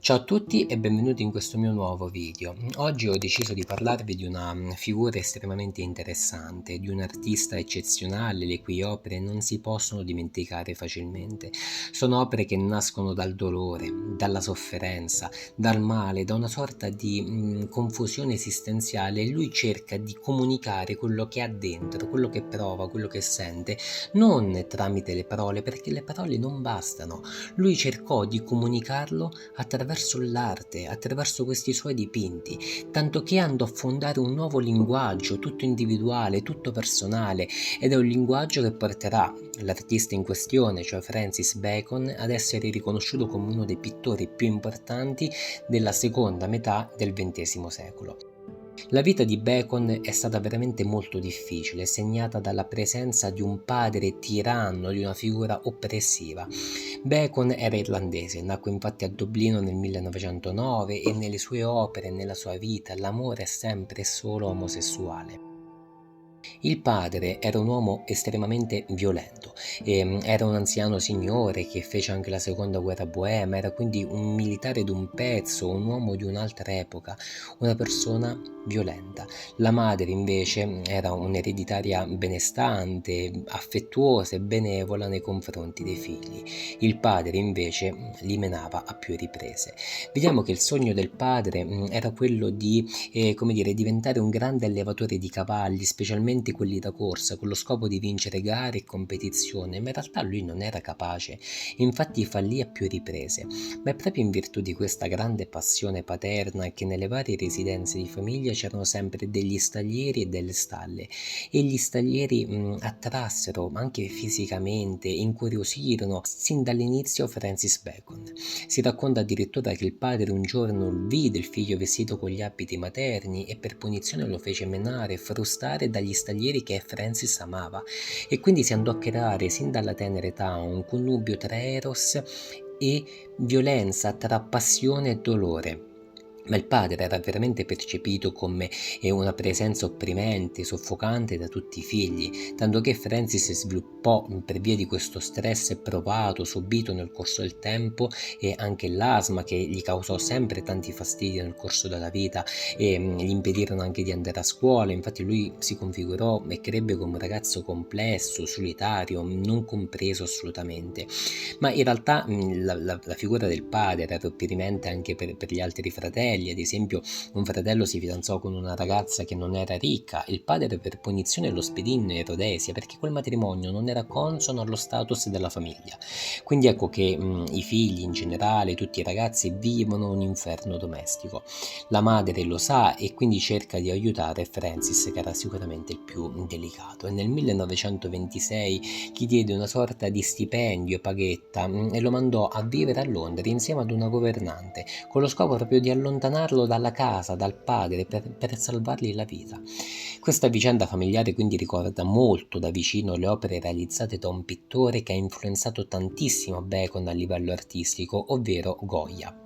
Ciao a tutti e benvenuti in questo mio nuovo video. Oggi ho deciso di parlarvi di una figura estremamente interessante, di un artista eccezionale le cui opere non si possono dimenticare facilmente. Sono opere che nascono dal dolore, dalla sofferenza, dal male, da una sorta di confusione esistenziale e lui cerca di comunicare quello che ha dentro, quello che prova, quello che sente, non tramite le parole, perché le parole non bastano. Lui cercò di comunicarlo attraverso l'arte, attraverso questi suoi dipinti, tanto che andò a fondare un nuovo linguaggio, tutto individuale, tutto personale, ed è un linguaggio che porterà l'artista in questione, cioè Francis Bacon, ad essere riconosciuto come uno dei pittori più importanti della seconda metà del XX secolo. La vita di Bacon è stata veramente molto difficile, segnata dalla presenza di un padre tiranno, di una figura oppressiva. Bacon era irlandese, nacque infatti a Dublino nel 1909 e nelle sue opere e nella sua vita l'amore è sempre e solo omosessuale. Il padre era un uomo estremamente violento, era un anziano signore che fece anche la seconda guerra boema, era quindi un militare d'un pezzo, un uomo di un'altra epoca, una persona violenta. La madre invece era un'ereditaria benestante, affettuosa e benevola nei confronti dei figli. Il padre invece li menava a più riprese. Vediamo che il sogno del padre era quello di diventare un grande allevatore di cavalli, specialmente quelli da corsa, con lo scopo di vincere gare e competizione, ma in realtà lui non era capace, infatti fallì a più riprese, ma è proprio in virtù di questa grande passione paterna che nelle varie residenze di famiglia c'erano sempre degli staglieri e delle stalle, e gli staglieri attrassero anche fisicamente, incuriosirono sin dall'inizio Francis Bacon. Si racconta addirittura che il padre un giorno vide il figlio vestito con gli abiti materni e per punizione lo fece menare e frustare dagli staglieri che Francis amava, e quindi si andò a creare sin dalla tenera età un connubio tra eros e violenza, tra passione e dolore. Ma il padre era veramente percepito come una presenza opprimente, soffocante da tutti i figli, tanto che Francis sviluppò per via di questo stress provato, subito nel corso del tempo, e anche l'asma che gli causò sempre tanti fastidi nel corso della vita e gli impedirono anche di andare a scuola. Infatti lui si configurò e crebbe come un ragazzo complesso, solitario, non compreso assolutamente. Ma in realtà la figura del padre era opprimente anche per gli altri fratelli. Ad esempio, un fratello si fidanzò con una ragazza che non era ricca, il padre per punizione lo spedì in Rhodesia perché quel matrimonio non era consono allo status della famiglia. Quindi ecco che i figli in generale, tutti i ragazzi vivono un inferno domestico. La madre lo sa e quindi cerca di aiutare Francis, che era sicuramente il più delicato, e nel 1926 gli diede una sorta di stipendio, paghetta, e lo mandò a vivere a Londra insieme ad una governante, con lo scopo proprio di allontanarlo dalla casa, dal padre, per salvargli la vita. Questa vicenda familiare quindi ricorda molto da vicino le opere realizzate da un pittore che ha influenzato tantissimo Bacon a livello artistico, ovvero Goya.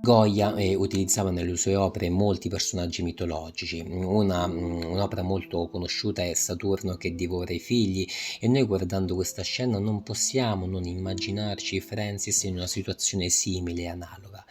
Goya utilizzava nelle sue opere molti personaggi mitologici. Un'opera molto conosciuta è Saturno che divora i figli, e noi guardando questa scena non possiamo non immaginarci Francis in una situazione simile e analoga.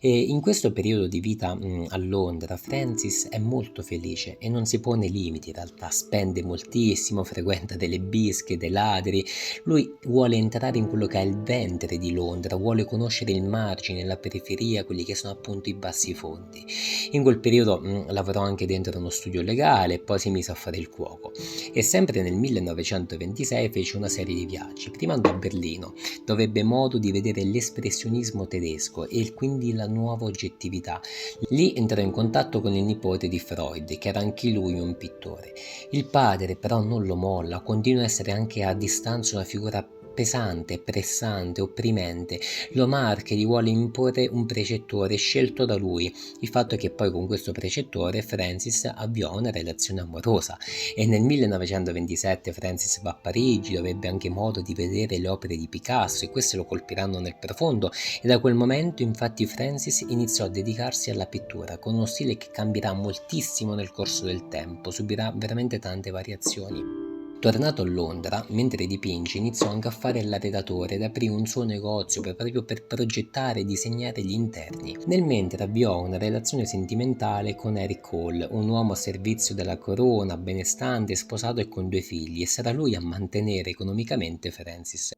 E in questo periodo di vita a Londra Francis è molto felice e non si pone limiti, in realtà spende moltissimo, frequenta delle bische, dei ladri. Lui vuole entrare in quello che è il ventre di Londra, vuole conoscere il margine, la periferia, quelli che sono appunto i bassi fondi. In quel periodo lavorò anche dentro uno studio legale e poi si mise a fare il cuoco. E sempre nel 1926 fece una serie di viaggi. Prima andò a Berlino, dove ebbe modo di vedere l'espressionismo tedesco e quindi la nuova oggettività. Lì entrò in contatto con il nipote di Freud, che era anche lui un pittore. Il padre però non lo molla, continua a essere anche a distanza una figura pesante, pressante, opprimente, lo marca e gli vuole imporre un precettore scelto da lui. Il fatto è che poi con questo precettore Francis avviò una relazione amorosa, e nel 1927 Francis va a Parigi, dove ebbe anche modo di vedere le opere di Picasso, e queste lo colpiranno nel profondo, e da quel momento infatti Francis iniziò a dedicarsi alla pittura con uno stile che cambierà moltissimo nel corso del tempo, subirà veramente tante variazioni. Tornato a Londra, mentre dipinge, iniziò anche a fare l'arredatore ed aprì un suo negozio proprio per progettare e disegnare gli interni. Nel mentre avviò una relazione sentimentale con Eric Cole, un uomo a servizio della corona, benestante, sposato e con 2 figli, e sarà lui a mantenere economicamente Francis.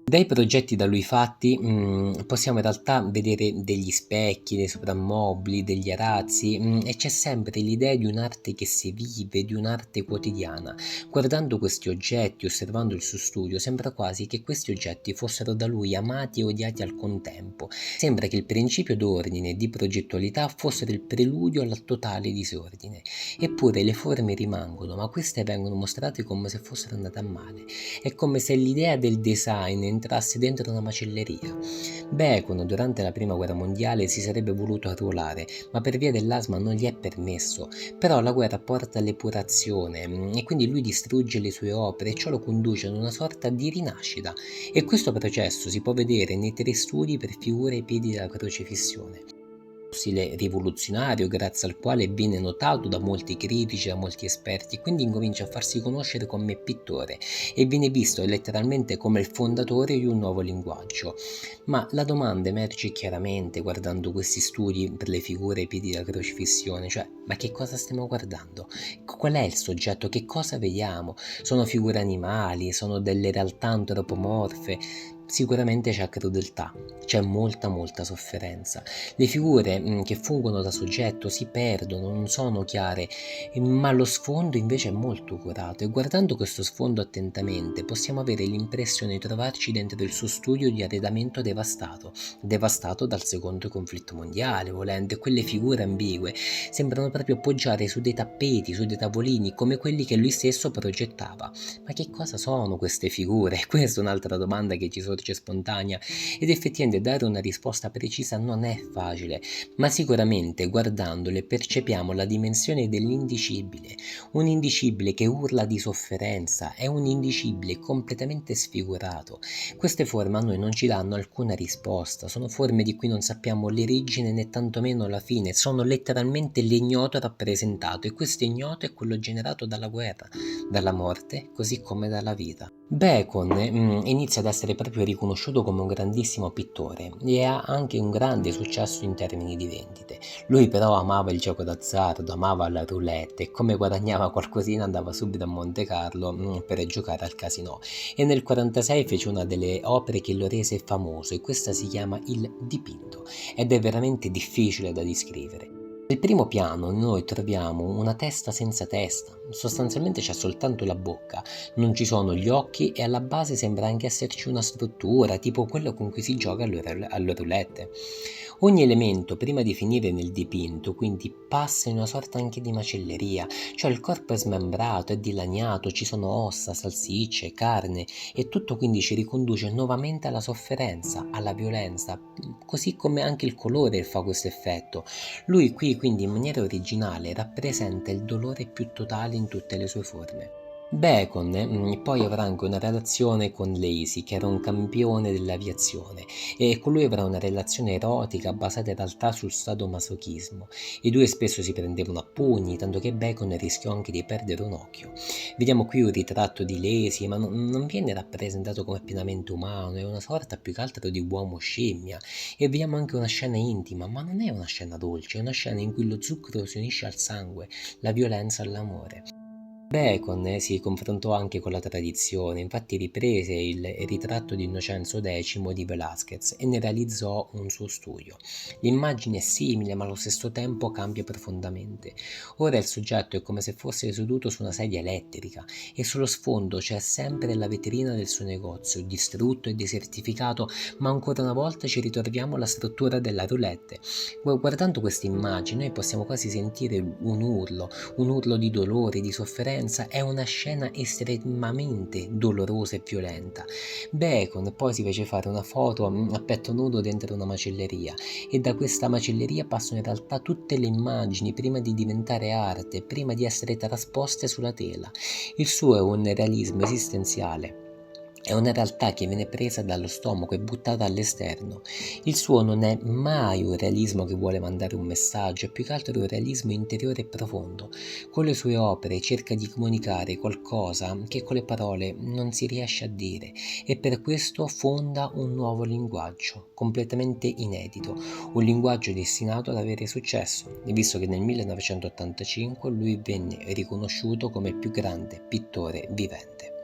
Dai progetti da lui fatti, possiamo in realtà vedere degli specchi, dei soprammobili, degli arazzi, e c'è sempre l'idea di un'arte che si vive, di un'arte quotidiana. Guardando questi oggetti, osservando il suo studio, sembra quasi che questi oggetti fossero da lui amati e odiati al contempo. Sembra che il principio d'ordine e di progettualità fossero il preludio al totale disordine. Eppure le forme rimangono, ma queste vengono mostrate come se fossero andate a male. È come se l'idea del design entrasse dentro una macelleria. Bacon durante la prima guerra mondiale si sarebbe voluto arruolare, ma per via dell'asma non gli è permesso. Però la guerra porta all'epurazione e quindi lui distrugge le sue opere e ciò lo conduce ad una sorta di rinascita. E questo processo si può vedere nei 3 studi per figure ai piedi della crocifissione. Stile rivoluzionario grazie al quale viene notato da molti critici, da molti esperti, e quindi incomincia a farsi conoscere come pittore e viene visto letteralmente come il fondatore di un nuovo linguaggio. Ma la domanda emerge chiaramente guardando questi studi per le figure ai piedi della crocifissione, cioè ma che cosa stiamo guardando? Qual è il soggetto? Che cosa vediamo? Sono figure animali? Sono delle realtà antropomorfe? Sicuramente c'è crudeltà, c'è molta sofferenza. Le figure che fungono da soggetto si perdono, non sono chiare, ma lo sfondo invece è molto curato e guardando questo sfondo attentamente possiamo avere l'impressione di trovarci dentro il suo studio di arredamento devastato dal secondo conflitto mondiale, volendo, e quelle figure ambigue sembrano proprio poggiare su dei tappeti, su dei tavolini, come quelli che lui stesso progettava. Ma che cosa sono queste figure? Questa è un'altra domanda che ci sorge spontanea ed effettivamente dare una risposta precisa non è facile, ma sicuramente guardandole percepiamo la dimensione dell'indicibile, un indicibile che urla di sofferenza, è un indicibile completamente sfigurato. Queste forme a noi non ci danno alcuna risposta, sono forme di cui non sappiamo l'origine né tantomeno la fine, sono letteralmente l'ignoto rappresentato e questo ignoto è quello generato dalla guerra, dalla morte, così come dalla vita. Bacon inizia ad essere proprio riconosciuto come un grandissimo pittore e ha anche un grande successo in termini di vendite. Lui però amava il gioco d'azzardo, amava la roulette e come guadagnava qualcosina andava subito a Monte Carlo per giocare al casinò. E nel 1946 fece una delle opere che lo rese famoso e questa si chiama Il dipinto ed è veramente difficile da descrivere. Nel primo piano noi troviamo una testa senza testa, sostanzialmente c'è soltanto la bocca, non ci sono gli occhi e alla base sembra anche esserci una struttura, tipo quello con cui si gioca alle roulette. Ogni elemento prima di finire nel dipinto quindi passa in una sorta anche di macelleria, cioè il corpo è smembrato, è dilaniato, ci sono ossa, salsicce, carne e tutto quindi ci riconduce nuovamente alla sofferenza, alla violenza, così come anche il colore fa questo effetto. Lui qui quindi in maniera originale rappresenta il dolore più totale in tutte le sue forme. Bacon poi avrà anche una relazione con Lacey, che era un campione dell'aviazione, e con lui avrà una relazione erotica basata in realtà sul sadomasochismo. I due spesso si prendevano a pugni, tanto che Bacon rischiò anche di perdere un occhio. Vediamo qui un ritratto di Lacey, ma non viene rappresentato come pienamente umano, è una sorta più che altro di uomo scimmia. E vediamo anche una scena intima, ma non è una scena dolce, è una scena in cui lo zucchero si unisce al sangue, la violenza all'amore. Bacon si confrontò anche con la tradizione, infatti riprese il ritratto di Innocenzo X di Velázquez e ne realizzò un suo studio. L'immagine è simile ma allo stesso tempo cambia profondamente. Ora il soggetto è come se fosse seduto su una sedia elettrica e sullo sfondo c'è sempre la vetrina del suo negozio, distrutto e desertificato, ma ancora una volta ci ritroviamo alla struttura della roulette. Guardando questa immagine noi possiamo quasi sentire un urlo di dolore, di sofferenza. È una scena estremamente dolorosa e violenta. Bacon poi si fece fare una foto a petto nudo dentro una macelleria e da questa macelleria passano in realtà tutte le immagini prima di diventare arte, prima di essere trasposte sulla tela. Il suo è un realismo esistenziale È una realtà che viene presa dallo stomaco e buttata all'esterno. Il suo non è mai un realismo che vuole mandare un messaggio, è più che altro un realismo interiore e profondo. Con le sue opere cerca di comunicare qualcosa che con le parole non si riesce a dire e per questo fonda un nuovo linguaggio, completamente inedito, un linguaggio destinato ad avere successo, visto che nel 1985 lui venne riconosciuto come il più grande pittore vivente.